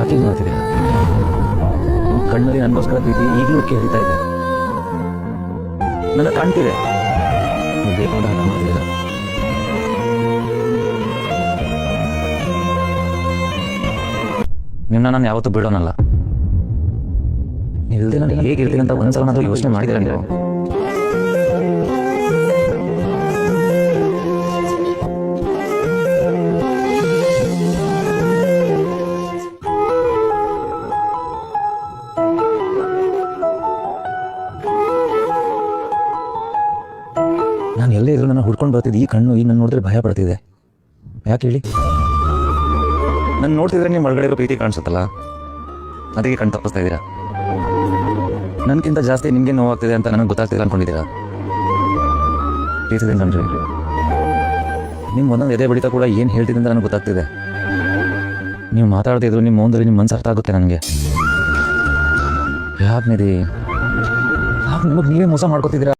ಯಾಕೆ ಹೀಗೆ ಮಾಡ್ತಿದ್ದೀರಾ? ಕಣ್ಣಲ್ಲಿ ನನಗೋಸ್ಕರ ಪ್ರೀತಿ ಈಗಲೂ ಕೇಳ್ತಾ ಇದೆ. ನನಗೆ ಕಾಣ್ತಿದೆ ನೀವು ಬೇಕಾದ ಹಠ ಮಾಡ್ತಿದ್ದೀರಾ. ನಿಮ್ಮನ್ನ ನಾನು ಯಾವತ್ತೂ ಬಿಡೋನಲ್ಲ. ಇಲ್ಲದೆ ನಾನು ಹೇಗಿರ್ತೀನಿ ಅಂತ ಒಂದ್ಸಲನಾದ್ರೂ ಯೋಚನೆ ಮಾಡಿದ್ದೀರಾ ನೀವು? ನಾನು ಎಲ್ಲೇ ಇದ್ರು ನನ್ನ ಹುಡ್ಕೊಂಡು ಬರ್ತಿದ್ದೆ. ಈ ಕಣ್ಣು ಈಗ ನಾನು ನೋಡಿದ್ರೆ ಭಯ ಪಡ್ತಿದೆ. ಯಾಕೆ ಹೇಳಿ? ನಾನು ನೋಡ್ತಿದ್ರೆ ನೀವು ಒಳಗಡೆ ಇರೋ ಪ್ರೀತಿ ಕಾಣಿಸುತ್ತಲ್ಲ, ಅದಕ್ಕೆ ಕಣ್ ತಪ್ಪಿಸ್ತಾ ಇದ್ದೀರಾ. ನನಗಿಂತ ಜಾಸ್ತಿ ನಿಮಗೆ ನೋವಾಗ್ತಿದೆ ಅಂತ ನನಗೆ ಗೊತ್ತಾಗ್ತಿಲ್ಲ ಅನ್ಕೊಂಡಿದ್ದೀರಾ? ಪ್ರೀತಿದೆ ಕಣ್ರಿ. ನಿಮ್ಮ ಒಂದೊಂದು ಎದೆ ಬಡಿತ ಕೂಡ ಏನು ಹೇಳ್ತಿದೆ ಅಂತ ನನಗೆ ಗೊತ್ತಾಗ್ತಿದೆ. ನೀವು ಮಾತಾಡ್ತಿದ್ರು ನಿಮ್ಮ ಮೌನದಲ್ಲಿ ನಿಮ್ಮ ಮನಸ್ಸು ಅರ್ಥ ಆಗುತ್ತೆ ನನಗೆ. ಯಾಕೆ ನಿಧಿ, ಯಾಕೆ ನಿಮಗೆ ನೀವೇ ಮೋಸ ಮಾಡ್ಕೊತಿದ್ದೀರಾ?